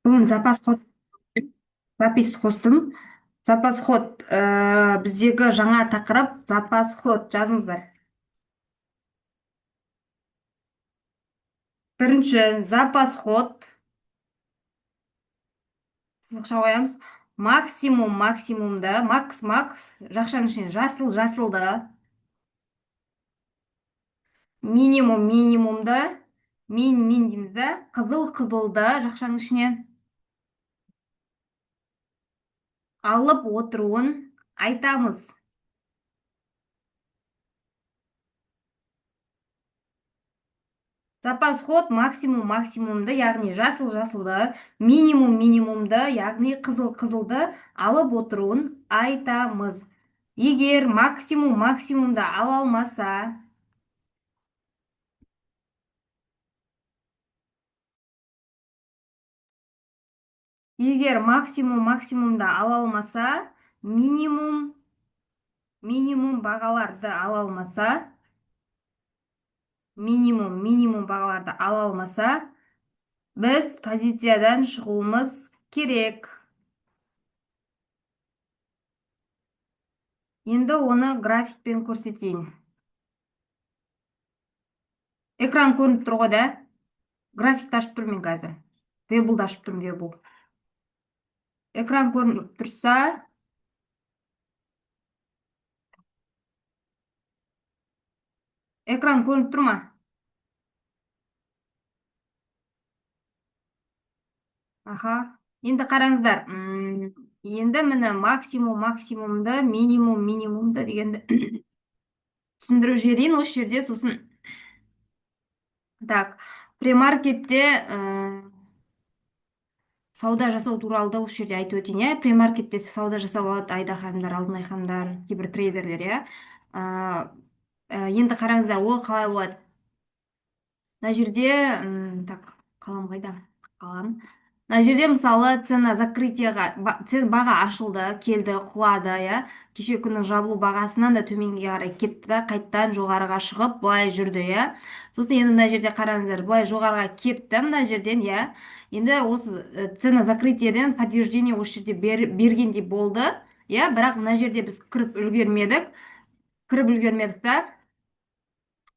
Бүгін запись қостым. Запас ход біздегі жаңа тақырып запас ход жазыңыздар. Бірінші запас ход сызықша қоямыз. Максимумды, макс жақшаның ішіне жасылды, минимумды, мин дейміз да, қызылды жақшаның ішіне алып отыруын айтамыз. Запас ход максимумды, яғни жасылды, минимумды, яғни қызылды алып отыруын айтамыз. Егер максимумды ала алмаса, егер максимумды ала алмаса, минимум бағаларды ала алмаса, минимум бағаларды ала алмаса, біз позициядан шығуымыз керек. Енді оны графикпен көрсетейін. Экран көрініп тұр ғой да? Графикті ашып тұрмын мен қазір. Вебулды ашып тұрмын, вебул. Экран көрініп тұрса, экран көрініп тұр ма? Аха. Енді қараңыздар. Енді міне максимумды, минимумды дегенді түсіндіріп жіберейін осы жерде. Сосын так, премаркетте сауда жасау туралы да осы жерде айтып өтейін, иә. Премаркетте сауда жасап алады айдахандар, алтынай хандар, кейбір трейдерлер, иә. Енді қараңыздар, ол қалай болады? Мына жерде, так, қалам қайда? Қалам. Мына жерде мысалы цена закрытияға, баға ашылды, келді, құлады, иә. Кеше күннің жабылу бағасынан да төменге қарай кетті да, қайттан жоғарыға шығып, былай жүрді, иә. Сосын енді мына жерде қараңыздар, былай жоғарыға кетті мына жерден, иә. Енді осы цена закрытиеден подтверждение осы жерде бергендей болды, иә. Бірақ мына жерде біз кіріп үлгермедік та.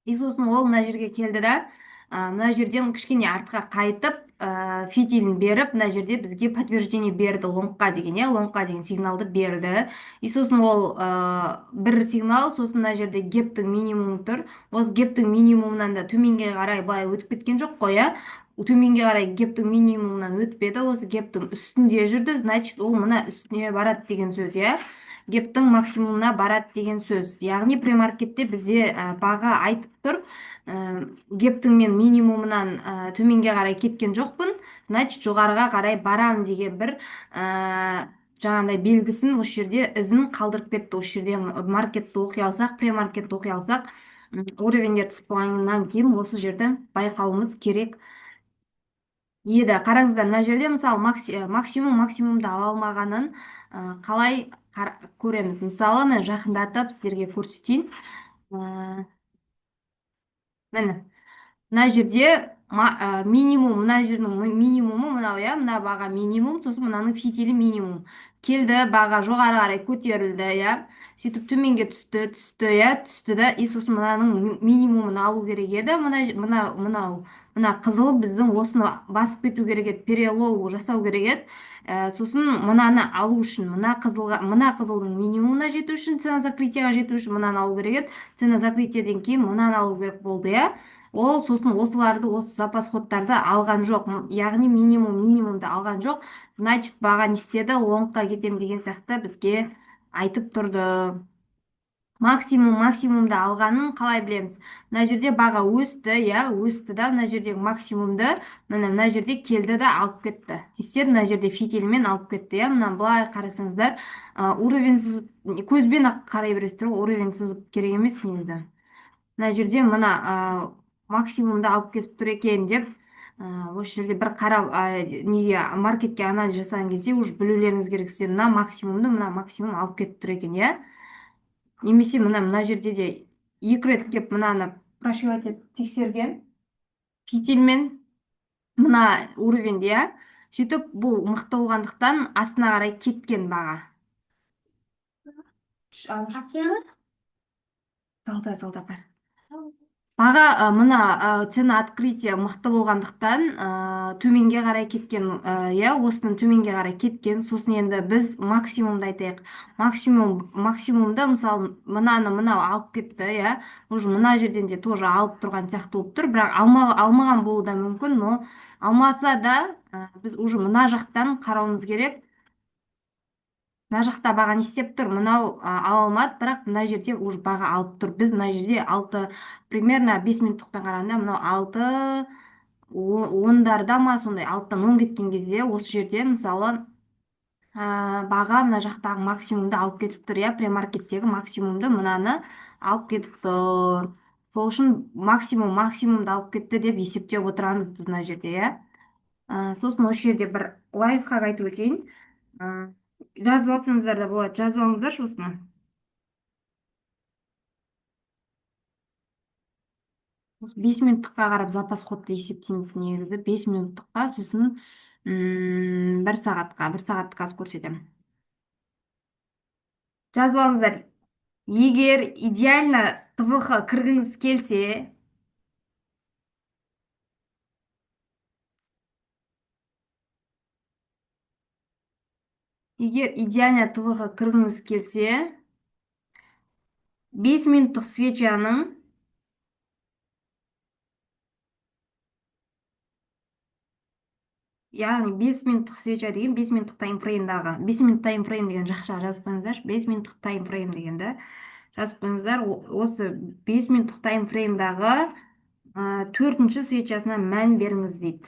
И сосын ол мына жерге келді да, мына жерден кішкене артқа қайтып, фитилін беріп, мына жерде бізге подтверждение берді лонгқа деген, иә, лонгқа деген сигналды берді. И сосын ол бір сигнал, сосын мына жерде гептің минимумы тұр. Осы гептің минимумынан да төменге қарай былай өтіп кеткен жоқ қой, иә. Төменге қарай гептің минимумынан өтпеді, осы гептің үстінде жүрді, значит, ол мына үстіне барады деген сөз, иә. Гептің максимумына барады деген сөз. Яғни премаркетте бізде баға айтып тұр, гептің мен минимумынан төменге қарай кеткен жоқпын, значит жоғарыға қарай барам деген бір жаңағыдай белгісін осы жерде, ізін қалдырып кетті. Осы жерде маркетті оқи алсақ, премаркетті оқи алсақ, уровеньдерді сызып кейін осы жерді байқауымыз керек еді. Қараңыздар, мына жерде мысалы максимумды ала алмағанын қалай көреміз? Мысалы мен жақындатып сіздерге көрсетейін. Міне мына жерде мына жердің минимумы мынау, иә. Мына баға минимум, сосын мынаның фитилі минимум. Келді, баға жоғары қарай көтерілді, иә. Сөйтіп төменге түсті, иә, түсті да. И сосын мынаның минимумын алу керек еді. Мына қызыл біздің осыны басып кету керек еді, перелоу жасау керек еді. Сосын мынаны алу үшін, мына қызылдың минимумына жету үшін, цена закрытияға жету үшін мынаны алу керек еді. Цена закрытияден кейін мынаны алу керек болды, иә. Ол сосын осы запас кодтарды алған жоқ, яғни минимумды алған жоқ. Значит, баға не істеді? Лонгқа кетем деген сияқты бізге айтып тұрды. Максимумды алғанын қалай білеміз? Мына жерде баға өсті, иә, өсті да, мына жердегі максимумды мына жерде келді да алып кетті. Естеді, мына жерде фитилмен алып кетті, иә. Мына былай қарасаңыздар, уровень сызып, көзбен ақ қарай бересіздер, уровень сызып керек емес негізі. Мына жерде максимумды алып кетіп тұр екен деп, осы жерде бір қарап, неге маркетке анализ жасаған кезде уже білулеріңіз керек, сіздер мына максимум алып кетіп тұр екен, иә. Немесе мына жерде де екі рет келіп мынаны прошивать етіп тексерген фитильмен мына уровеньде, иә. Сөйтіп бұл мықты болғандықтан астына қарай кеткен баға. Залда, залда бар. Баға мына цена открытия мықты болғандықтан төменге қарай кеткен, иә, осының төменге қарай кеткен. Сосын енді біз максимумды айтайық. Максимумда мысалы мынаны мынау алып кетті, иә. Уже мына жерден де тоже алып тұрған сияқты болып тұр, бірақ алмаған болуы да мүмкін, но алмаса да біз уже мына жақтан қарауымыз керек. Мына жақта баға не істеп тұр, мынау ала алмады, бірақ мына жерде уже баға алып тұр. Біз мына жерде алты, примерно 5 минуттықпен қарағанда мынау алты ондарда ма, сондай алтыдан 10 кеткен кезде осы жерде мысалы баға мына жақтағы максимумды алып кетіп тұр, иә, премаркеттегі максимумды мынаны алып кетіп тұр. Сол үшін максимумды алып кетті деп есептеп отырамыз біз мына жерде, иә. Сосын осы жерде бір лайфхак айтып өтейін. Жазып алсаңыздар да болады, жазып алыңыздаршы осыны. 5 минуттыққа қарап запас ходты есептейміз негізі. 5 минуттыққа, сосын 1 сағатқа қазір көрсетемін. Жазып алыңыздар. Егер идеально ТВХ кіргіңіз келсе, егер идеально ТВХ кіргіңіз келсе, 5 минуттық свечаның, яғни 5 минуттық свеча деген 5 минуттық таймфреймдағы, 5 минут таймфрейм деген жақша жазып қойыңыздаршы. 5 минуттық таймфрейм дегенді жазып қойыңыздар. Осы 5 минуттық таймфреймдағы төртінші свечасына мән беріңіз дейді.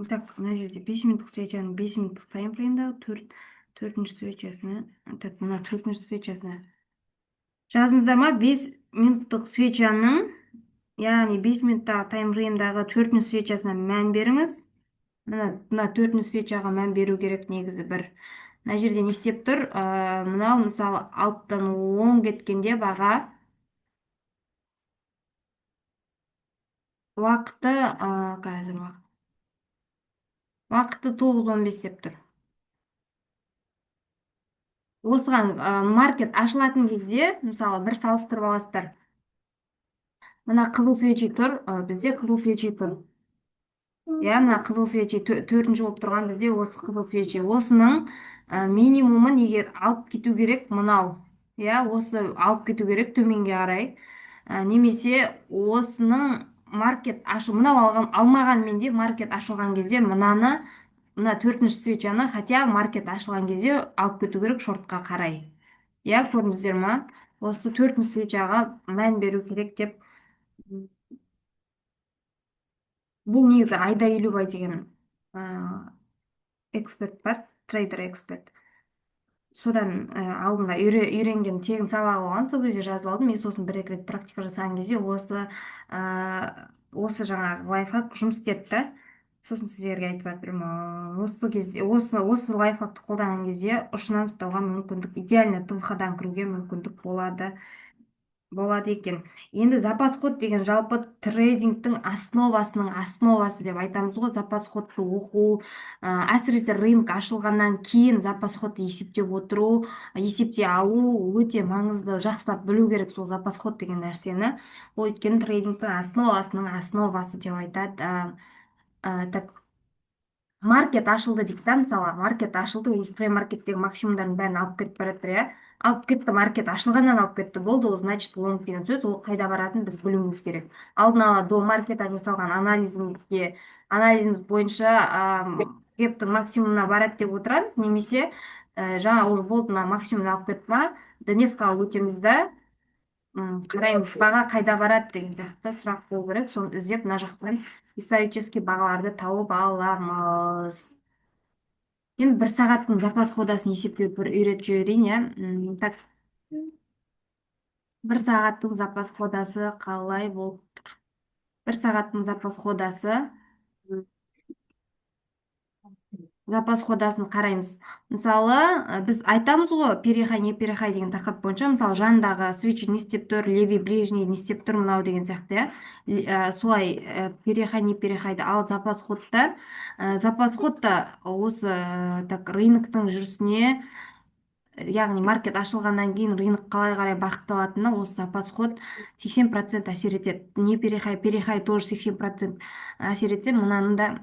Так, мына жерде 5 минуттық свечаның 5 минуттық таймфреймдағы төртінші свечасына, так, мына төртінші свечасына жазыңыздар ма? 5 минуттық свечаның, яғни 5 минуттағы таймфреймдағы төртінші свечасына мән беріңіз. Мына төртінші свечаға мән беру керек негізі бір. Мына жерде не істеп тұр? Мынау мысалы 6-тан 10 кеткенде баға уақыты қазір уақыты 9:15 деп тұр. Осыған маркет ашылатын кезде мысалы бір салыстырып аласыздар. Мына қызыл свечи тұр, бізде қызыл свечи тұр. Иә, мына қызыл свечи төртінші болып тұрған бізде осы қызыл свечи. Осының минимумын егер алып кету керек мынау. Иә, осы алып кету керек төменге қарай. Немесе осының маркет мынау алмаған де маркет ашылған кезде мына төртінші свечаны, хотя маркет ашылған кезде алып кету керек шортқа қарай. Иә, көрдіңіздер ма? Осы төртінші свечаға мән беру керек деп. Бұл негізі Айда Елубай деген эксперт бар, трейдер эксперт. Содан алдында үйренген тегін сабағы болған, сол кезде жазып алдым. Мен сосын бір екі рет практика жасаған кезде осы жаңағы лайфхак жұмыс істеді да. Сосын сіздерге айтып жатырмын. Осы кезде осы лайфхакты қолданған кезде ұшынан ұстауға мүмкіндік, идеально ТВХ-дан кіруге мүмкіндік болады екен. Енді запас ход деген жалпы трейдингтің основасының основасы деп айтамыз ғой. Запас ходты оқу, әсіресе рынок ашылғаннан кейін запас ходты есептеп отыру, есепте алу өте маңызды. Жақсылап білу керек сол запас ход деген нәрсені. Ол өйткені трейдингтің основасының основасы деп айтады. Так, маркет ашылды дейік та, мысалы маркет ашылды, ол премаркеттегі максимумдардың бәрін алып кетіп бара жатыр, иә. Алып кетті, маркет ашылғаннан алып кетті, болды, ол значит лонг деген сөз. Ол қайда баратынын біз білуіміз керек. Алдын ала до маркетта жасалған анализіміз бойынша кептің максимумына барады деп отырамыз, немесе жаңа уже болды, мына максимумды алып кетті ма, дневкаға өтеміз да қараймыз баға қайда барады деген сияқты сұрақ болу керек. Соны іздеп мына жақтан исторический бағаларды тауып аламыз. Енді 1 сағаттың запас кодасын есептеуді бір үйретіп жіберейін, иә. Так, 1 сағаттың запас кодасы қалай болып тұр? 1 сағаттың запас кодасы запас ходасын қараймыз. Мысалы, біз айтамыз ғой, перехай, не перехай деген тақырып бойынша, мысалы, жанындағы свечи не істеп тұр, левый ближний не істеп тұр, мынау деген сияқты, иә. Солай, перехай, не перехайды. Ал запас ходта осы так рыноктың жүрісіне, яғни маркет ашылғаннан кейін рынок қалай қарай бағытталатынына осы запас ход 80% әсер етеді. Не перехай, перехай тоже 80% әсер етсе, мынаның да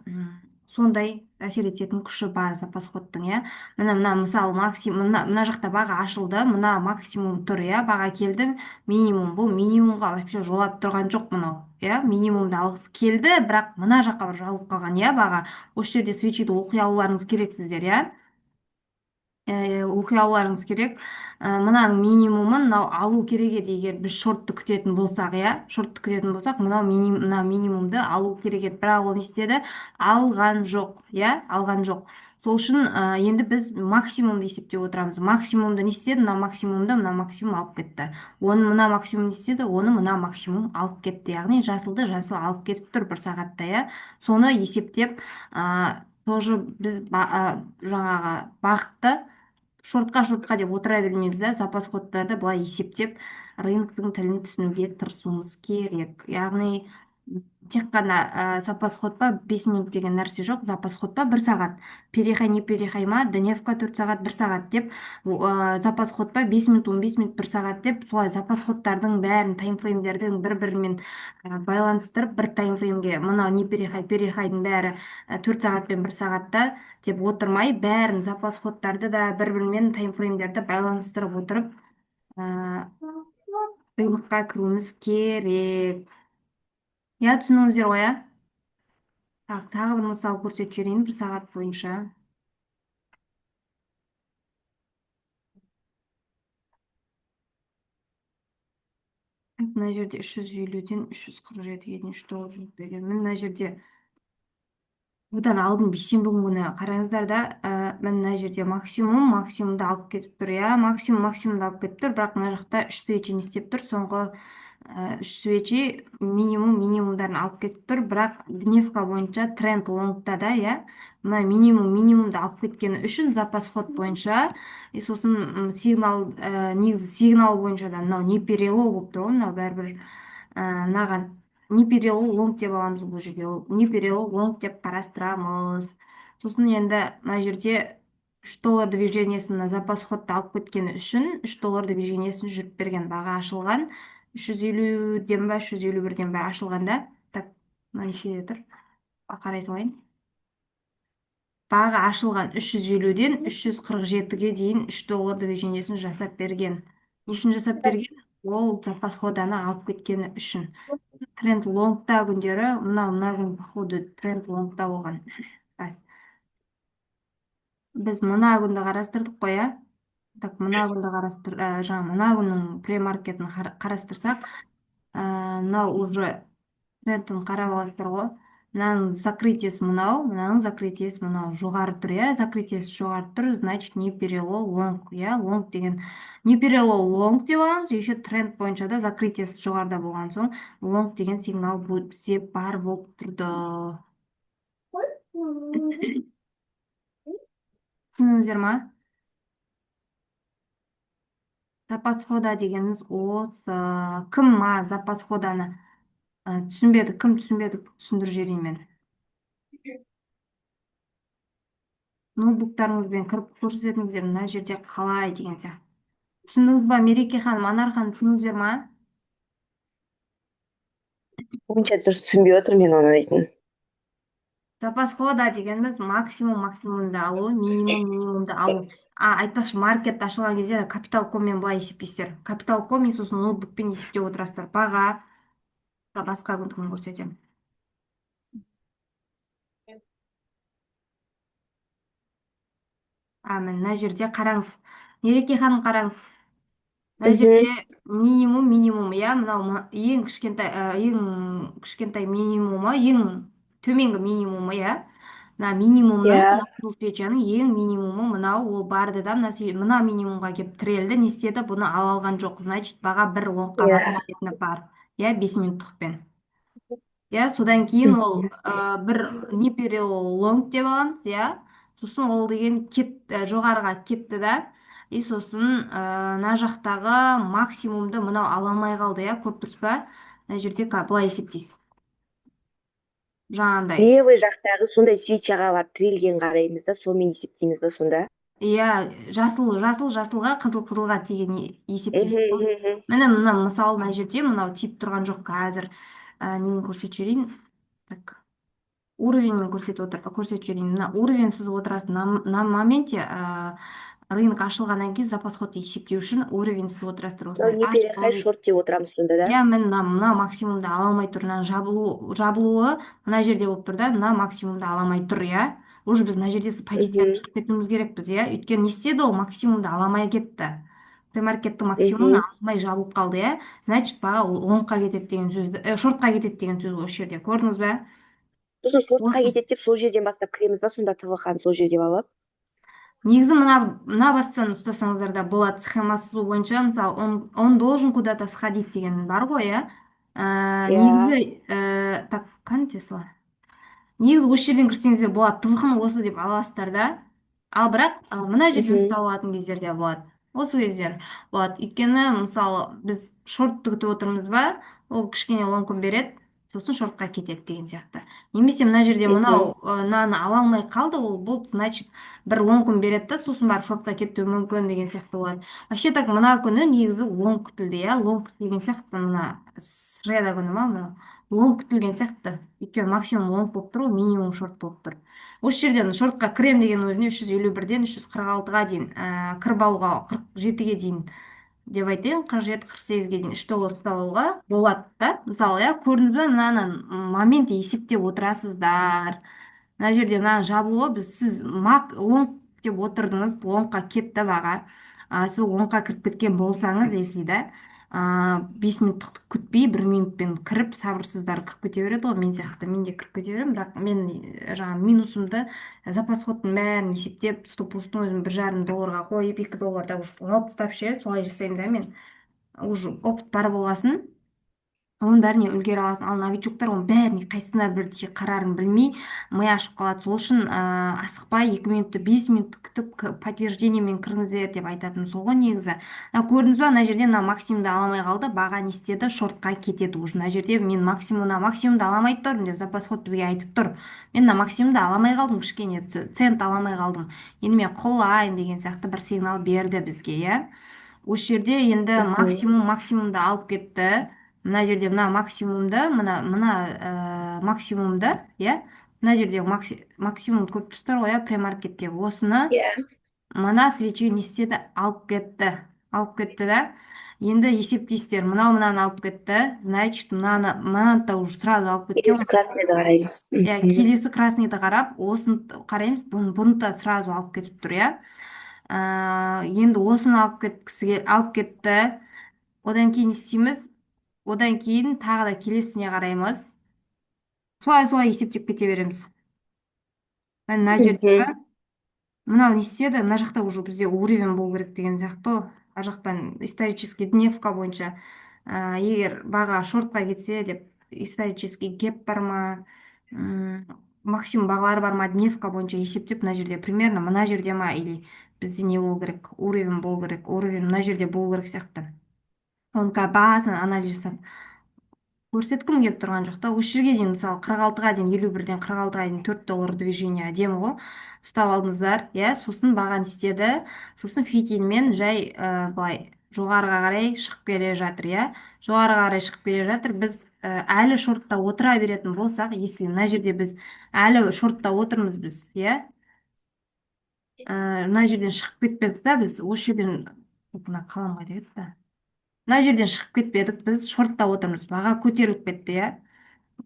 сондай әсер ететін күші бар запас ходтың, иә. Мына мысалы максимум, мына жақта баға ашылды, мына максимум тұр, иә, баға келді, минимум. Бұл минимумға вообще жолап тұрған жоқ мынау, иә. Минимумды алғысы келді, бірақ мына жаққа бір жығылып қалған, иә, баға. Осы жерде свечиді оқи алуларыңыз керек сіздер, иә. Оқи алуларыңыз керек. Мынаның минимумын мынау алу керек еді, егер біз шортты күтетін болсақ, иә, шортты күтетін болсақ, мына минимумды алу керек еді, бірақ ол не істеді, алған жоқ, иә, алған жоқ. Сол үшін енді біз максимумды есептеп отырамыз. Максимумды не істеді, мына максимум алып кетті. Оны мына максимум не істеді, оны мына максимум алып кетті. Яғни жасылды жасыл алып кетіп тұр бір сағатта, иә. Соны есептеп тоже біз жаңағы бағытты шортқа деп отыра бермейміз да, запас кодтарды былай есептеп рыноктың тілін түсінуге тырысуымыз керек. Яғни тек қана запас ход па 5 минут деген нәрсе жоқ. Запас ход па 1 сағат. Перехай не перехай ма, дневка 4 сағат 1 сағат деп, запас ход па 5 минут 15 минут 1 сағат деп, солай запас ходтардың бәрін таймфреймдердің бір-бірімен байланыстырып бір таймфреймге, мына не перехай перехайдың бәрі 4 сағат пен 1 сағатта деп отырмай, бәрін запас кодтарды да бір-бірімен таймфреймдерді байланыстырып отырып рынокқа кіруіміз керек. Я түсініңіздер ғой, иә? Так, тағы бір мысал көрсетіп жіберейін 1 сағат бойынша. Мына жерде 350-ден 347-ге дейін 390 деген. Мына жерде бұдан алдын бейсенбі күні қараңыздар да, мына жерде максимумды алып кетіп тұр, иә, максимумды алып кетіп тұр, бірақ мына жақта үш свечи не істеп тұр, соңғы үш свечи минимумдарын алып кетіп тұр, бірақ дневка бойынша тренд лонгта да, иә, мына минимумды алып кеткені үшін запас ход бойынша, и сосын негізі сигнал бойынша да мынау не перелом болып тұр ғой, мынау бәрібір мынаған не перелом лонг деп аламыз бұл жерге, не перелом лонг деп қарастырамыз. Сосын енді мына жерде $3 движениесін запас ходты алып кеткені үшін $3 движениесін жүріп берген, баға ашылған 350-ден ба 351-ден ба ашылғанда. Так, мына нешеде тұр, қарай салайын. Баға ашылған 350-ден 347-ге дейін $3 движениесін жасап берген. Не үшін жасап берген? Ол запас ходаны алып кеткені үшін. Тренд лонгта күндері, мына күн походу тренд лонгта болған. Біз мына күнді қарастырдық қой, иә? Так, мына күнді мына күннің премаркетін қарастырсақ, мынау уже трендін қарап аласыздар ғой. Мынаның закрытиесі мынау, мынаның закрытиесі мынау жоғары тұр, иә? Закрытиесі жоғары тұр, значит, не перелом лонг, иә? Лонг деген не перелом лонг деп аламыз, еще тренд бойынша да закрытиесі жоғарыда болған соң лонг деген сигнал бізде бар болып тұрды. Түсіндіңіздер ма? Запас хода дегеніміз осы. Кім запас ходаны түсінбеді, кім түсінбеді, түсіндіріп жіберейін мен. Ноутбуктарыңызбен кіріп көрсетіңіздер, мына жерде қалай деген сияқты. Түсіндіңіз ба, Мереке ханым, Анар ханым, түсіндіңіздер ма? Онша дұрыс түсінбей отырмын мен оны дейтін. Запас хода дегеніміз максимумды алу, минимумды алу. Айтпақшы, маркет ашылған кезде капитал коммен былай есептейсіздер. Капитал коммен, сосын ноутбукпен есептеп отырасыздар. Баға басқа күн көрсетемін. Мына жерде қараңыз. Мереке ханым, қараңыз. Мына жерде минимум, иә, мынау ең кішкентай минимумы, ең төменгі минимумы, иә. Мына минимумның, Иә, бұл свечаның ең минимумы мынау, ол барды да мына минимумға келіп тірелді, не істеді, бұны ала алған жоқ. Значит, баға бір лонгқа иә. бармайтыны бар. Иә, 5 минуттықпен. Иә, содан кейін ол бір не перелонг деп аламыз, иә. сосын ол деген жоғарыға кетті да, и сосын мына жақтағы максимумды мынау ала алмай қалды, иә, көріп тұрсыз ба? Мына жерде былай есептейсіз, жаңағындай. Левый жақтағы сондай свечаға барып тірелген қараймыз да, сонымен есептейміз ба сонда? Иә, жасылға, қызылға тиген Мгм, есептейсіз ғой. мгм, мгм. Міне мына мысалы, мына жерде мынау тиіп тұрған жоқ қазір. Немен көрсетіп жіберейін. Так, уровеньмен көрсетіп жіберейін. Мына уровень сызып отырасыз. На моменте рынок ашылғаннан кейін запас ход есептеу үшін уровень сызып отырасыздар. Мынау Осылай не ашып перехай болды. шорт деп отырамыз сонда да? Иә, мен мына максимумды ала алмай тұр. Мына жабылуы мына жерде болып тұр да, мына максимумды ала алмай тұр, иә. Уже біз мына жерде позицияны Мгм, шығып кетуіміз керекпіз, иә. Өйткені не істеді, ол максимумды ала алмай кетті. Премаркеттің максимумын мгм. ала алмай жабылып қалды, иә. Значит, баға лонгқа кетеді деген сөзді, шортқа кетеді деген сөз осы жерде. Көрдіңіз бе? Сосын шортқа Осы. кетеді деп сол жерден бастап кіреміз ба сонда, ТВХ-ны сол жерден алып? Негізі мына бастан ұстасаңыздар да болады. Схема сызу бойынша, мысалы, он должен куда-то сходить деген бар ғой, иә. Иә. Негізі, так, қане, негізі осы жерден кірсеңіздер болады, тывықын осы деп аласыздар да. Ал бірақ мына жерден Мгм, ұстап алатын кездерде болады. Осы кездер болады. Өйткені мысалы біз шортты күтіп отырмыз ба, ол кішкене ломкін береді, сосын шортқа кетеді деген сияқты. Немесе мына жерде мгм, мынау мынаны ала алмай қалды, ол бұл значит бір ломкін береді да, сосын барып шортқа кетуі мүмкін деген сияқты болады. Вообще так мына күні негізі лонг күтілді, иә, лонг күтілген сияқты. Мына среда күні ма, лонг күтілген сияқты. Өйткені максимум лонг болып тұр, ол минимум шорт болып тұр. Осы жерден шортқа кірем деген өзіне 351-ден 346-ға дейін, кіріп алуға 47-ге дейін деп айтайын, 47-48-ге дейін $3 ұстап алуға болады да. Мысалы, иә, көрдіңіз бе, мынаны момент есептеп отырасыздар. Мына жерде мына жабылуы, сіз лонг деп отырдыңыз, лонгқа кетті баға. Сіз лонгқа кіріп кеткен болсаңыз, если да, 5 минут күтпей 1 минутпен кіріп сабырсыздар кіріп кете береді ғой, мен сияқты. Мен де кіріп кете беремін, бірақ мен жаңағы минусымды, запас ходтың бәрін есептеп, стоп лосстың өзін $1,5 қойып, $2 уже алып тастап ше, солай жасаймын да мен. Уже опыт бар болғасын, оның бәріне үлгере аласың. Ал новичоктар оның бәріне қайсысына бірдей қарарын білмей ми ашып қалады. Сол үшін асықпай 2 минутты 5 минут күтіп подтверждениемен кіріңіздер деп айтатыным сол ғой негізі. Көрдіңіз ба, мына жерде мына максимумды ала алмай қалды, баға не істеді, шортқа кетеді. Уже мына жерде мен максимумды ала алмай тұрмын деп запас ход бізге айтып тұр. Мен мына максимумды ала алмай қалдым, кішкене цент ала алмай қалдым, енді мен құлайын деген сияқты бір сигнал берді бізге, иә. Осы жерде енді мгм. максимумды алып кетті. Мына жерде мына максимумды, мына максимумды, иә, мына жерде максимум көріп тұрсыздар ғой, иә, премаркеттегі осыны Иә. мына свечи не істеді, алып кетті да. енді есептейсіздер, мынаны алып кетті, значит мынаны да уже сразу алып кеткен Келесі ғой. красныйды қараймыз. Иә, Мгм. келесі красныйды қарап, осын қараймыз, бұны да сразу алып кетіп тұр, иә. Енді осыны алып кетті. Одан кейін не істейміз? Одан кейін тағы да келесіне қараймыз. Солай есептеп кете береміз. Мына жердегі Мгм. мынау не істеді? Мына жақта уже бізде уровень болу керек деген сияқты ғой. Ар жақтан исторический дневка бойынша егер баға шортқа кетсе деп, исторический геп бар ма, максимум бағалары бар ма, дневка бойынша есептеп, мына жерде примерно мына жерде ма, или бізде не болу керек, уровень мына жерде болу керек сияқты. Оны басынан анализ жасап көрсеткім келіп тұрған жоқ та. Осы жерге дейін мысалы 46-ға дейін, 51-ден 46-ға дейін $4 движение әдемі ғой. Ұстап алдыңыздар, иә, сосын баған істеді. Сосын фитильмен жай былай жоғарыға қарай шығып келе жатыр, иә. Жоғарыға қарай шығып келе жатыр. Біз әлі шортта отыра беретін болсақ, если мына жерде біз әлі шортта отырмыз біз, иә. Мына жерден шығып кетпедік та біз, осы жерден мына қалам қайда кетті? Мына жерден шығып кетпедік, біз шортта отырмыз, баға көтеріліп кетті, иә.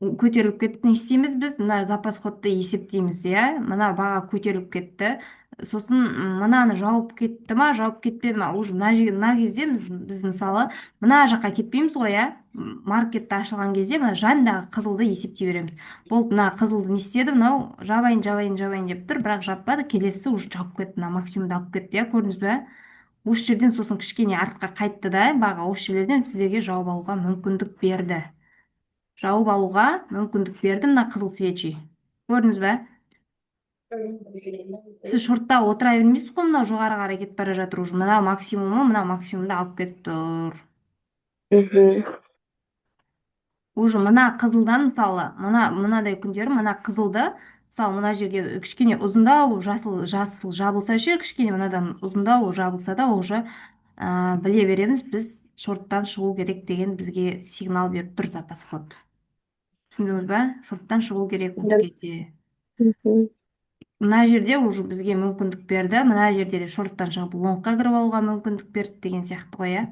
Көтеріліп кетті, не істейміз біз, мына запас ходты есептейміз, иә. Мына баға көтеріліп кетті, сосын мынаны жауып кетті ма, жауып кетпеді ма, уже мына кезде біз мысалы мына жаққа кетпейміз ғой, иә. Маркетті ашылған кезде мына жандағы қызылды есептей береміз. Болды, мына қызылды не істеді, мынау жабайын деп тұр, бірақ жаппады, келесі уже жауып кетті, мына максимумды алып кетті, иә, көрдіңіз бе? Осы жерден сосын кішкене артқа қайтты да, баға осы жерлерден сіздерге жауып алуға мүмкіндік берді. Мына қызыл свечи. Көрдіңіз бе? сіз шортта отыра бермейсіз ғой, мынау жоғары қарай кетіп бара жатыр, уже мынау максимумы, мынау максимумды алып кетіп тұр. Мгм. Уже мына қызылдан, мысалы мынадай күндері мына қызылды, мысалы мына жерге кішкене ұзындау жасыл жасыл жабылса ше, кішкене мынадан ұзындау жабылса да уже біле береміз біз шорттан шығу керек деген бізге сигнал беріп тұр запас ход. Түсіндіңіз ба? Шорттан шығу керек осы кезде. Мгм. Мына жерде уже бізге мүмкіндік берді, мына жерде де шорттан шығып лонгқа кіріп алуға мүмкіндік берді деген сияқты ғой, иә.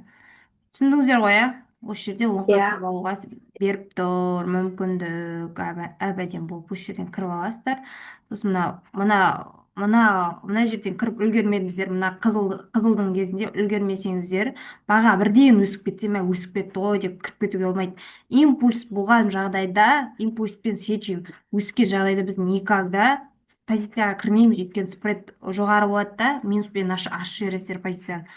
Түсіндіңіздер ғой, иә? Осы жерде лонгқа Иә. кіріп алуға беріп тұр мүмкіндік, әбәден болып осы жерден кіріп аласыздар. Сосын мына жерден кіріп үлгермедіңіздер, мына қызылдың кезінде үлгермесеңіздер, баға бірден өсіп кетсе, мә өсіп кетті ғой деп кіріп кетуге болмайды. Импульс болған жағдайда, импульспен свечи өскен жағдайда біз никогда позицияға кірмейміз, өйткені спред жоғары болады да, минуспен ашып жібересіздер позицияны.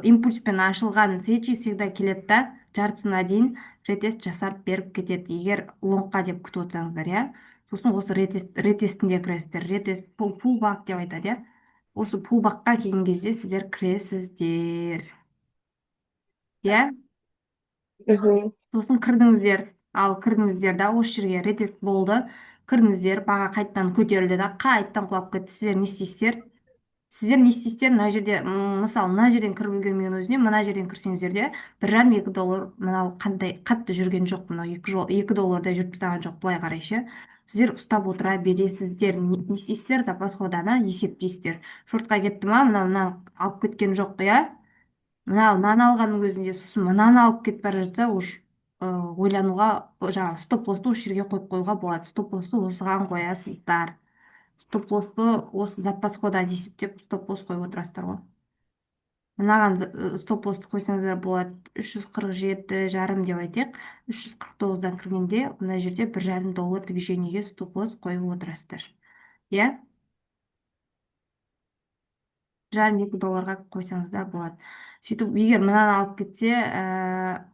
Импульспен ашылған свечи всегда келеді да, жартысына дейін ретест жасап беріп кетеді, егер лонгқа деп күтіп отырсаңыздар, иә. Сосын осы ретестінде кіресіздер, ретест пулбак деп айтады, иә. Осы пулбакқа келген кезде сіздер кіресіздер, иә. Мгм. Сосын кірдіңіздер, ал кірдіңіздер да осы жерге ретест болды, кірдіңіздер, баға қайттан көтерілді да қайттан құлап кетті. Сіздер не істейсіздер мына жерде, мысалы мына жерден кіріп үлгермеген өзіне мына жерден кірсеңіздер де 1,5-2 доллар мынау қандай қатты жүрген жоқ, мынау 2 доллардай жүріп тастаған жоқ, былай қарай ше. Сіздер ұстап отыра бересіздер. Не істейсіздер? Запас ходаны есептейсіздер. Шортқа кетті ма, мынаны алып кеткен жоқ, иә. мынаны алғанның өзінде сосын мынаны алып кетіп бара жатса, уж ойлануға, жаңағы стоп лоссты осы жерге қойып қоюға болады. Стоп лоссты осыған қоясыздар. Стоп лоссты осы запас ходан есептеп стоп лосс қойып отырасыздар ғой. Мынаған стоп лоссты қойсаңыздар болады, 347,5 деп айтайық. 349-дан кіргенде мына жерде 1,5 доллар движениеге стоп лосс қойып отырасыздар, иә. 1,5-2 долларға қойсаңыздар болады. Сөйтіп егер мынаны алып кетсе,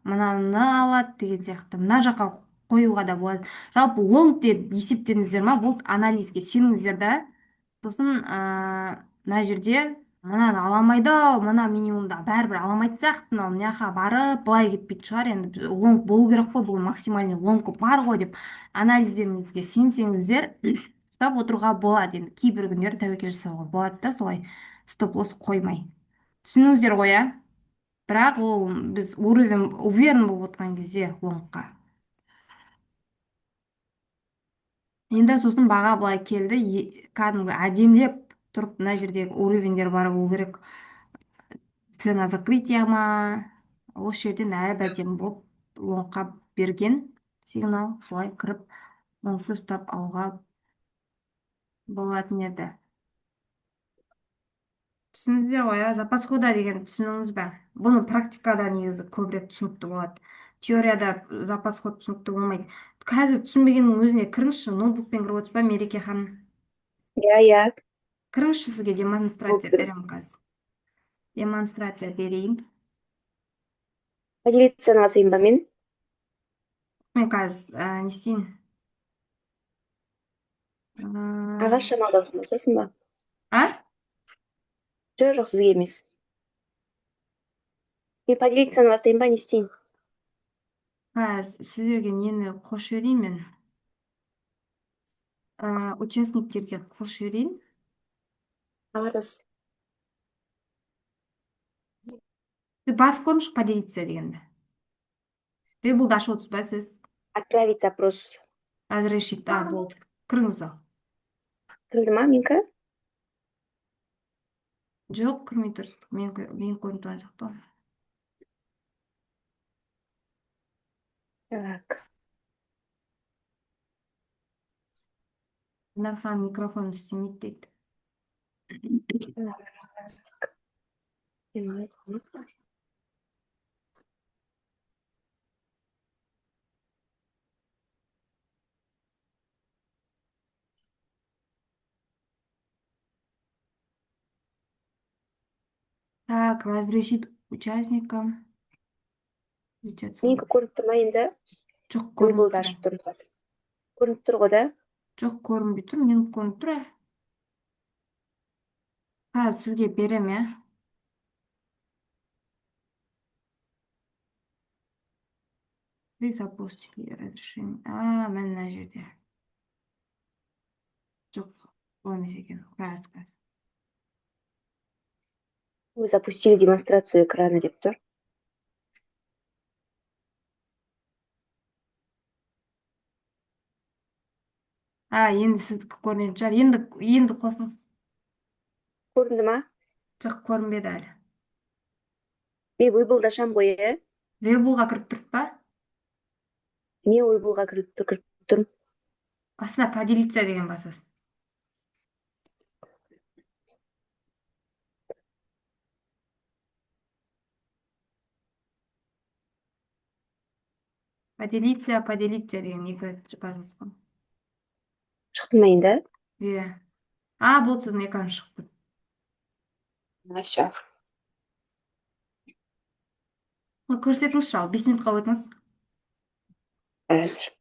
мынаны алады деген сияқты мына жаққа қоюға да болады. Жалпы лонг деп есептеңіздер ма, болды, анализге сеніңіздер да. Сосын мына жерде мынаны ала алмайды ау, мына минимумда бәрібір ала алмайтын сияқты, мынау мына жаққа барып былай кетпейтін шығар, енді лонг болу керек қой, бұл максимальный лонг бар ғой деп анализдеріңізге сенсеңіздер ұстап отыруға болады. Енді кейбір күндері тәуекел жасауға болады да, солай стоп лосс қоймай. Түсініңіздер ғой, иә. Бірақ ол біз уровень уверен болып отқан кезде лонгқа. Енді сосын баға былай келді, кәдімгі әдемілеп тұрып мына жердегі уровеньдер бар болу керек. Цена закрытия ма, осы жерден әп әдемі болып лонгқа берген сигнал, солай кіріп лонгты ұстап алуға болатын еді. Түсіндіңіздер ғой, иә? Запас хода деген түсініңіз бе? Бұны практикада негізі көбірек түсінікті болады. Теорияда запас ход түсінікті болмайды. Қазір түсінбегеннің өзіне кіріңізші, ноутбукпен кіріп отырсыз ба, Мереке ханым? Иә, иә. Кіріңізші, сізге Болып демонстрация тұр. беремін қазір. Демонстрация берейін. Поделиться басайын ба мен? Мен қазір не істейін? Ағаш шамалдаусын басасың ба? А? Жоқ, сізге емес. Мен поделиться басайын ба, не істейін? Қазір сіздерге нені қосып жіберейін мен? Участниктерге қосып жіберейін. Аларыз. Басып көріңізші поделиться дегенді. Вебулды ашып отырсыз ба сіз? Отправить запрос. Разрешить, болды. Кіріңіз ал. Кірді ма, менікі? Жоқ, кірмей тұрсыз. Мен көрініп тұрған жоқ та. Так. Нархан микрофон істемейді дейді. Так, разрешить участникам. Менікі көрініп тұр ма енді? Жоқ, көрінбей Вебулды тұр. ашып тұрмын қазір. Көрініп тұр ғой да? Жоқ, көрінбей тұр. Мен көрініп тұр. Қазір сізге берем, иә? При запуске разрешение. Міне мына жерде. Жоқ, бұл емес екен. Қазір. Вы запустили демонстрацию экрана деп тұр. Енді сіздікі көрінетін шығар. Енді қосыңыз. Көрінді ма? Жоқ, көрінбеді әлі. Мен ойбылдашам ғой, Вебулға кіріп тұрсыз ба? Мен ойбылға кіріп тұрмын. Астына поделиться деген басасыз. Поделиться деген екі рет басасыз ғой. Шықты ма енді? Иә. Бұл сіздің экран шықты. Все. Көрсетіңізші ал, 5 минутқа өтіңіз. Әзір.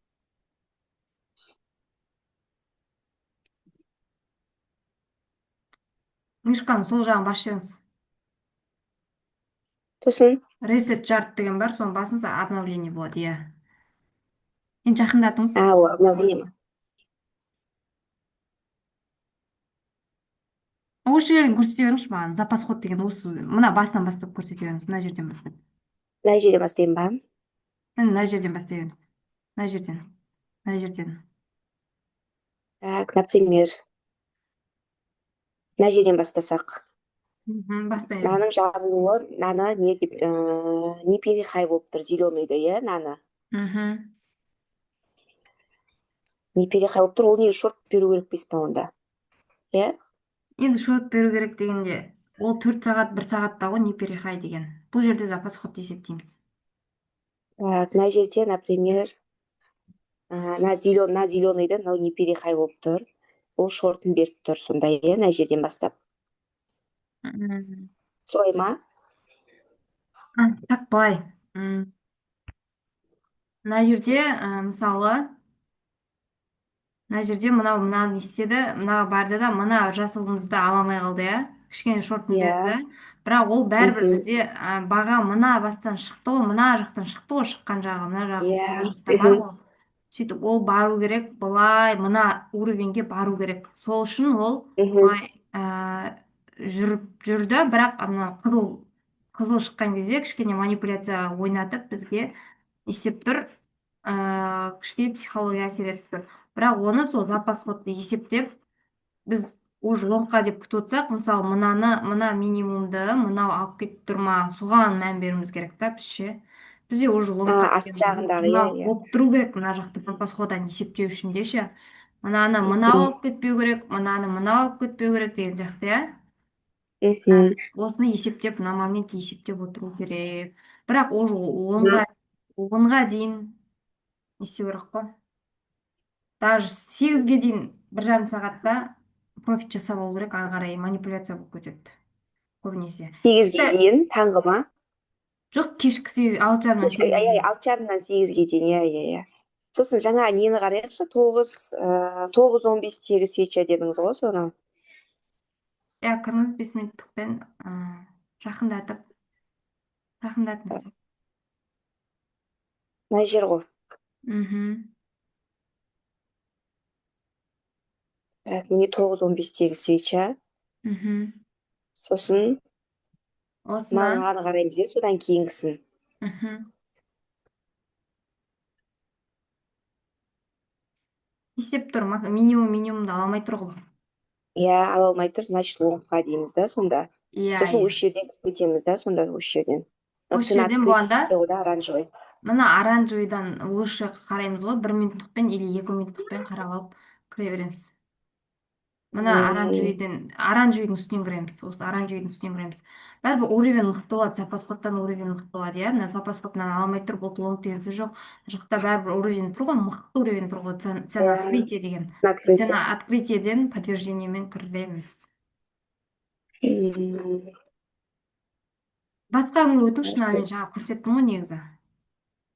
Мишканың сол жағын басып жіберіңіз. Сосын, Reset chart деген бар, соны басыңыз, обновление болады, иә. Енді жақындатыңыз. ол обновление ма? Осы жерден көрсете беріңізші маған. Запас ход деген осы, мына басынан бастап көрсете беріңіз. Мына жерден бастап. Мына жерде бастаймын ба? Мына жерден бастай беріңіз. Мына жерден. Мына жерден. Так, например, мына жерден бастасақ. Бастай беріңіз. Мынаның жабылуы, мынаны не деп, не перехай болып тұр, зеленыйды, иә, мынаны. Не перехай болып тұр, ол не шорт беру керек бес па онда? Иә? Енді шорт беру керек дегенде, ол 4 сағат, 1 сағатта ғой, не перехай деген. Бұл жерде запас ход есептейміз. Так, мына жерде, например, мына зеленыйды, мынау не перехай болып тұр. Ол шортын беріп тұр, сонда, иә, мына жерден бастап. Солай ма? Так, былай. Мына жерде, мысалы, мына жерде мынаны істеді, мына барды да, мына жасылымызды ала алмай қалды, иә? Кішкене шортын Иә. берді. Бірақ ол бәрібір Мгм. бізде баға мына бастан шықты ғой, мына жақтан шықты ғой, шыққан жағы, мына жағы, Иә. мына жақта бар ғой. Сөйтіп ол бару керек, былай мына уровеньге бару керек. Сол үшін ол Мгм. былай жүрді, бірақ мына қызыл шыққан кезде кішкене манипуляция ойнатып бізге істеп тұр, кішкене психология әсер етіп тұр. Бірақ оны сол запас ходты есептеп, біз уже лонгқа деп күтіп отырсақ, мысалы мына минимумды мынау алып кетіп тұр ма, соған мән беруіміз керек та бізше. Бізде уже лонгқа Асты деген жағындағы, иә, жаңалық иә. болып тұру керек, мына жақта запас ходан есептеу үшін де ше. Мынаны мынау алып кетпеу керек, мынаны мынау алып кетпеу керек деген сияқты, иә. Мгм. Осыны есептеп, мына момент есептеп отыру керек. Бірақ уже онға дейін не істеу керек қой. Даже 8-ге дейін 1,5 сағатта профит жасап алу керек, ары қарай манипуляция болып кетеді көбінесе. 8-ге дейін, таңғы ма? Жоқ, кешкісі 6:30-нан 8-ге Иә, дейін. 6:30-нан 8-ге дейін, иә, иә, иә. Сосын жаңа нені қарайықшы, 9:15-тегі свеча дедіңіз ғой, соны. Иә, кіріңіз 5 минуттықпен жақындатыңыз. Мына жер ғой. Міне 9:15-тегі свеча. Сосын Осыны. мынаны қараймыз, иә, содан кейінгісін. Есеп тұр, минимумды ала алмай тұр ғой. Иә, ала алмай тұр, значит, лонгқа дейміз да, сонда. Иә, Сосын иә. осы жерден кетеміз да, сонда осы жерден. Осы Цена жерден болғанда, открытия да, оранжевый. мына оранжевыйдан выше қараймыз ғой, 1 минуттықпен или 2 минуттықпен қарап алып кіре береміз. Мына оранжевыйдың үстінен кіреміз. Осы оранжевыйдың үстінен кіреміз. Бәрібір уровень мықты болады, запас ходтан уровень мықты болады, иә. Мына запас ходтан ала алмай тұр, бұл лонг деген сөз жоқ. Мына жақта бәрібір уровень тұр ғой, мықты уровень тұр ғой, цена открытие деген. Открытие. Цена открытиеден подтверждениемен кіреміз. Басқа күнге өтіңізші, мына мен жаңа көрсеттім ғой негізі.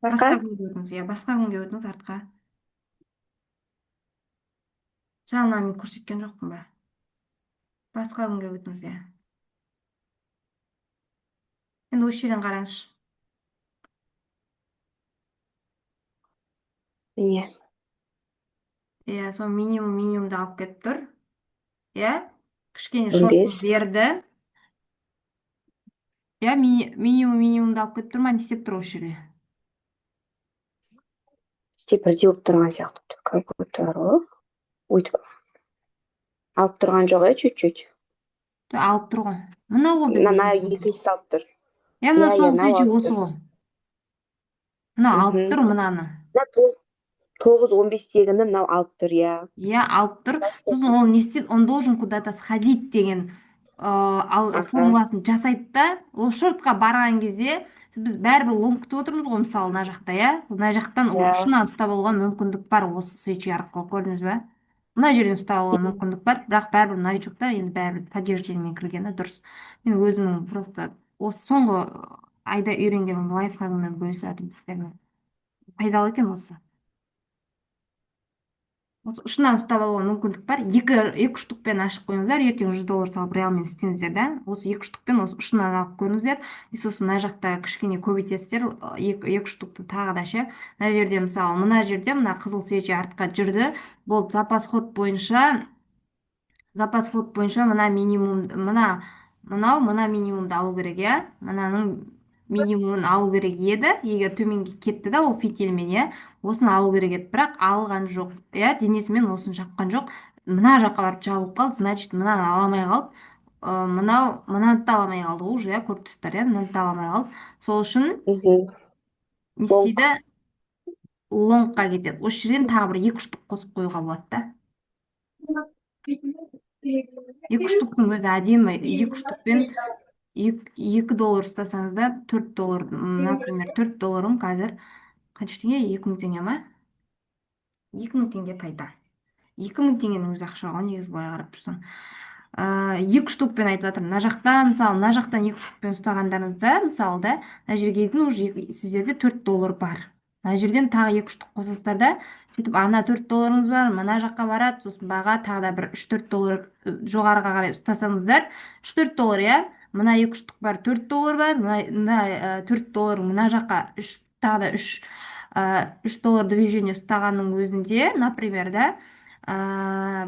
Басқа күнге өтіңіз, иә, басқа күнге өтіңіз артқа. Жаңа мен көрсеткен жоқпын ба? басқа күнге өтіңіз, иә. Енді осы жерден қараңызшы. міне Иә, сол минимумды алып кетіп тұр. Иә, кішкене 15. шортын берді. Иә, минимумды алып кетіп тұр ма, не істеп тұр осы жерде? Іште бірдей болып тұрған сияқты тұр. Как будто ғой. Өйтіп алып тұрған жоқ, чуть-чуть. Алып тұр ғой. Мынау ғой бізде. Мына екіншісі алып тұр. Иә, мына Иә, соңғы мынау свечи алып осы тұр. ғой. Мына алып Мхм. тұр мынаны. Мына 9-15-тегіні мынау алып тұр, иә. Я алып тұр. Сосын ол не істейді? Он должен куда-то сходить деген Аха. формуласын жасайды да, ол шортқа барған кезде біз бәрібір лонг күтіп отырмыз ғой, мысалы мына жақта, иә. Мына жақтан Иә. ұшынан ұстап алуға мүмкіндік бар, осы свечи арқылы, көрдіңіз бе? Мына жерден ұстап алуға мүмкіндік бар, бірақ бәрібір новичоктар енді бәрібір подтверждениемен кіргені дұрыс. Мен өзімнің просто осы соңғы айда үйренген лайфхагыммен бөлісіп жатырмын сіздермен. Пайдалы екен осы. Осы ұшынан ұстап алуға мүмкіндік бар. Екі штукпен ашып қойыңыздар. Ертең $100 салып реалмен істеңіздер, да. Осы екі штукпен осы ұшынан алып көріңіздер. И сосын мына жақта кішкене көбейтесіздер. Екі штукты тағы да ше. Мына жерде мысалы, мына жерде мына қызыл свечи артқа жүрді. Бұл запас ход бойынша мына минимум, мына минимумды алу керек, иә. Мынаның минимумын алу керек еді. Егер төменге кетті да, ол фитильмен, иә, осыны алу керек еді, бірақ алған жоқ, иә, денесімен осын шапқан жоқ. Мына жаққа барып жабылып қалды, значит мынаны ала алмай қалды. Мынаны да ала алмай қалды ғой уже, иә, көріп тұрсыздар, иә, мынаны да ала алмай қалды. Сол үшін Мхм. не Лонг. істейді? Лонгқа кетеді. Осы жерден тағы бір екі штук қосып қоюға болады да. Екі штуктың өзі әдемі. Екі штукпен $2 ұстасаңыздар, $4, например, $4 қазір қанша теңге? 2000 теңге ма? 2000 теңге пайда. 2000 теңгенің өзі ақша ғой, негізі былай қарап тұрсаң. Екі штукпен айтып жатырмын. Мына жақта, мысалы, мына жақтан екі штукпен ұстағандарыңызда, мысалы да, мына жерге дейін уже сіздерде $4 бар. Мына жерден тағы екі штук қосасыздар да, сөйтіп ана $4 бар, мына жаққа барады, сосын баға тағы да бір $3-4 жоғарыға қарай ұстасаңыздар, $3-4, иә. Мына екі штук бар, $4 бар, мына $4 мына жаққа тағы да $3 движение ұстағанның өзінде, например, да,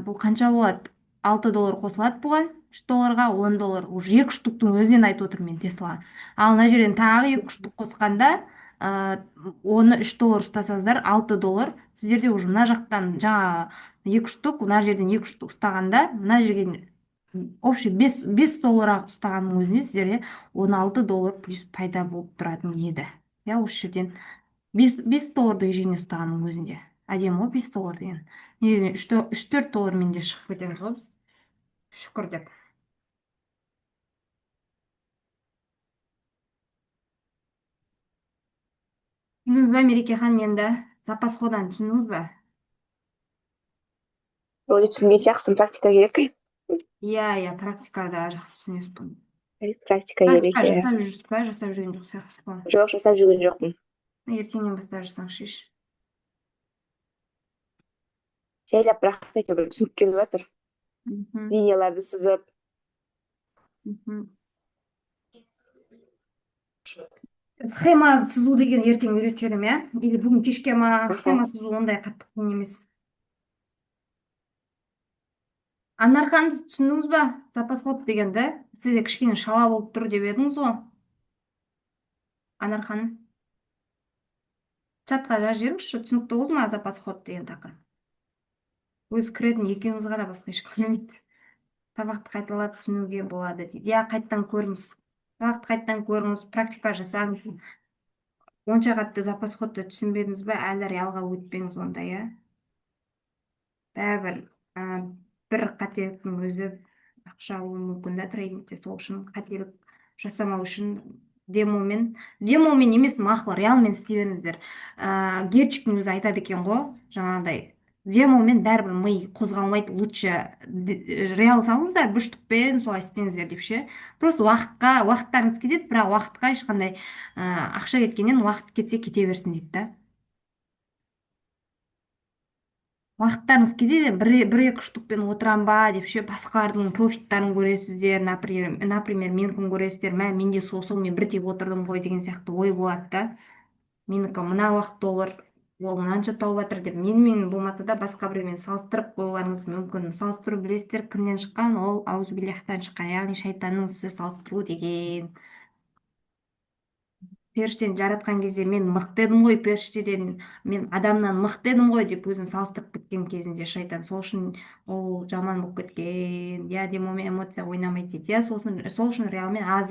бұл қанша болады? $6 қосылады бұған, $3-ға $10. Уже екі штуктың өзінен айтып отырмын мен Теслаға. Ал мына жерден тағы екі штук қосқанда, оны $3 ұстасаңыздар, $6. Сіздерде уже мына жақтан жаңа екі штук, мына жерден екі штук ұстағанда, мына жерге общий $5 ұстағанның өзіне сіздерде $16 плюс пайда болып тұратын еді. Я осы жерден $5 движение ұстағанның өзінде. Әдемі ғой $5 деген. Негізінен $3-4 де шығып кетеміз ғой біз. Шүкір деп. Түсіндіңіз ба, Мереке ханым, енді запас ходан түсіндіңіз ба? Вроде түсінген сияқтымын, практика керек. Иә, практикада жақсы түсінесіз бұны. Практика керек, Практика иә. жасап жүрсіз ба? Жасап жүрген жоқ сияқтысыз ғой. Жоқ, жасап жүрген жоқпын. Ертеңнен бастап жасаңызшы. Жайлап практика бір түсініп келіп жатыр. Мхм, Линияларды сызып. мхм. Схема сызу деген ертең үйретіп жіберемін, иә? Или бүгін кешке ма? Схема сызу ондай қатты қиын емес. Анар ханым, сіз түсіндіңіз ба? Запас ход дегенді. Сізде кішкене шала болып тұр деп едіңіз ғой. Анар ханым, чатқа жазып жіберіңізші, түсінікті болды ма запас ход деген тақырып? Өзі кіретін екеуміз ғана, басқа ешкім білмейді. Сабақты қайталап түсінуге болады дейді. Иә, қайттан көріңіз. Сабақты қайттан көріңіз, практика жасаңыз. Онша қатты запас ходты түсінбедіңіз бе, әлі реалға өтпеңіз онда, иә. Бәрібір бір қателіктің өзі ақша алуы мүмкін да трейдингте. Сол үшін қателік жасамау үшін демомен емес, мақұл реалмен істей беріңіздер. Герчиктің өзі айтады екен ғой, жаңағыдай демомен бәрібір ми қозғалмайды, лучше реал салыңыздар, бір штукпен солай істеңіздер деп ше. Просто уақыттарыңыз кетеді, бірақ уақытқа ешқандай ақша кеткеннен уақыт кетсе кете берсін дейді да. уақыттарыңыз кетеді, бір екі штукпен отырам ба деп ше басқалардың профиттарын көресіздер, например менікін көресіздер, мә менде сонымен бірдей отырдым ғой деген сияқты ой болады да. Менікі мына уақыт доллар, ол мынанша тауып жатыр деп менімен болмаса да басқа біреумен салыстырып қоюларыңыз мүмкін. Салыстыру білесіздер кімнен шыққан? Ол аузубилляхтан шыққан, яғни шайтанның ісі салыстыру деген. Періштені жаратқан кезде мен мықты едім ғой, періштеден мен адамнан мықты едім ғой деп өзін салыстырып кеткен кезінде шайтан, сол үшін ол жаман болып кеткен. Я демомен эмоция ойнамайды дейді. Я сол үшін реалмен аз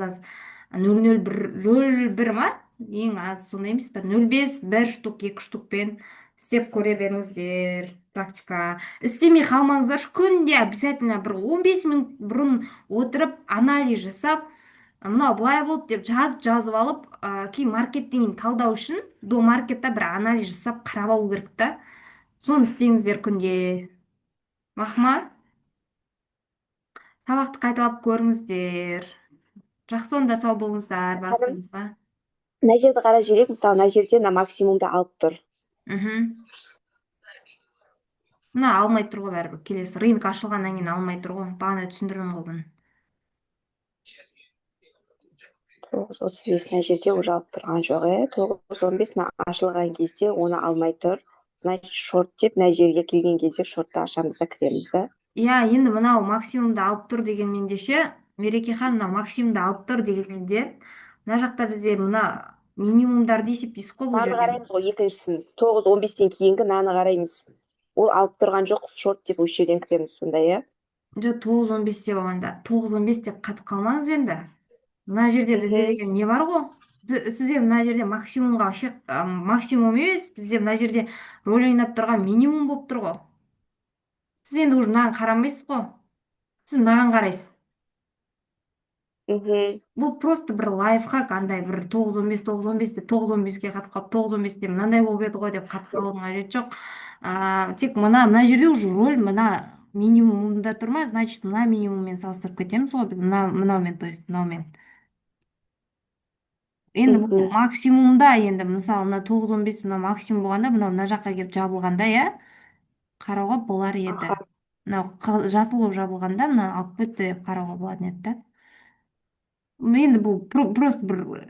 нөл бір ма, ең аз сондай емес па, 0,5 бір штук екі штукпен істеп көре беріңіздер. Практика істемей қалмаңыздаршы, күнде обязательно бір 15 минут бұрын отырып анализ жасап, мынау былай болды деп жазып алып, кейін маркетингін талдау үшін до маркетта бір анализ жасап қарап алу керек та. Соны істеңіздер күнде. Мақма, сабақты қайталап көріңіздер. Жақсы, онда сау болыңыздар ханым, барлықтарыңызға. мына жерді қарап жіберейік. Мысалы мына жерде мына максимумды алып тұр. Мхм. Мына алмай тұр ғой бәрібір. Келесі рынок ашылғаннан кейін алмай тұр ғой. Бағана түсіндірдім ғой бұны. 9.35 мына жерде уже алып тұрған жоқ, 9.15 мына ашылған кезде оны алмай тұр. Значит, шорт деп мына жерге келген кезде шортты ашамыз да кіреміз да. Иә, енді мынау максимумды алып тұр дегенменде ше, Мерекехан, мынау максимумды алып тұр дегенменде, мына жақта бізде мына минимумдарды есептейсіз ғой бұл Мынаны жерде. қараймыз ғой, екіншісін. 9.15-тен кейінгі мынаны қараймыз. Ол алып тұрған жоқ, шорт деп осы жерден кіреміз сонда, иә? Жоқ, 9-15 деп алғанда 9-15 деп қатып қалмаңыз енді. Мына жерде бізде Мхм. деген не бар ғой? Сізде мына жерде максимумға максимум емес, бізде мына жерде рөл ойнап тұрған минимум болып тұр ғой. Сіз енді уже мынаған қарамайсыз ғой. Сіз мынаған қарайсыз. Мхм. Бұл просто бір лайфхак, андай бір 9-15 9-15 деп 9-15-ге қатып қалып 9-15-те мынандай болып еді ғой деп қатып қалудың қажеті жоқ. Тек мына жерде уже роль мына минимумда тұр ма, значит мына минимуммен салыстырып кетеміз ғой біз, мынаумен, то есть мынаумен. Енді бұл Мхм. максимумда, енді мысалы мына 9-15 мына максимум болғанда, мына жаққа келіп жабылғанда, иә, қарауға болар еді. Аха. Мынау жасыл болып жабылғанда мынаны алып кетті деп қарауға болатын еді да. Енді бұл просто бір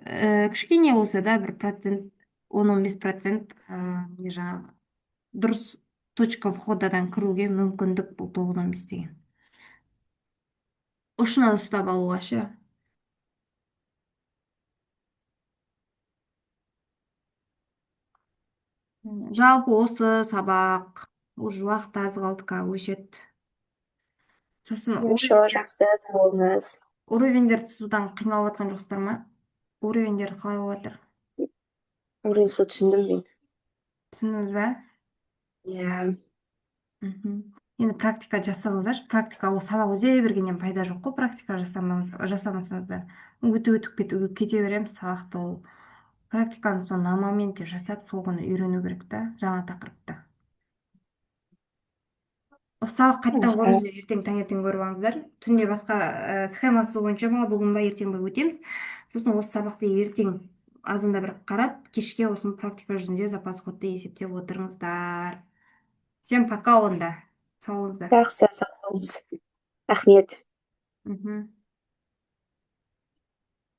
кішкене болса да бір процент, 10-15% не жаңағы дұрыс точка входадан кіруге мүмкіндік, бұл 9-15 деген. Ұшынан ұстап алуға ше. Жалпы осы сабақ уже уақыт аз қалды, өшеді. Сосын Хорошо, жақсы, сау болыңыз. уровеньдерді сызудан қиналып жатқан жоқсыздар ма? Уровеньдер қалай болып жатыр? Ұрын су түсіндім мен. Түсіндіңіз ба? Иә. Мхм. Енді практика жасаңыздар. Практика, ол сабақ өте бергеннен пайда жоқ қой, практика жасамасаңыздар. Өтіп кете береміз сабақты, ол практиканы сол на моменте жасап, сол күні үйрену керек та, жаңа тақырыпты. Осы сабақ қайттан Аха. көріңіздер, ертең таңертең көріп алыңыздар. Түнде басқа схемасы бойынша ма, бүгін ба ертең ба өтеміз. Сосын осы сабақты ертең азанда бір қарап, кешке осыны практика жүзінде запас ходты есептеп отырыңыздар. Всем пока онда. Сау болыңыздар. Жақсы, сау болыңыз. Рахмет. Мгм.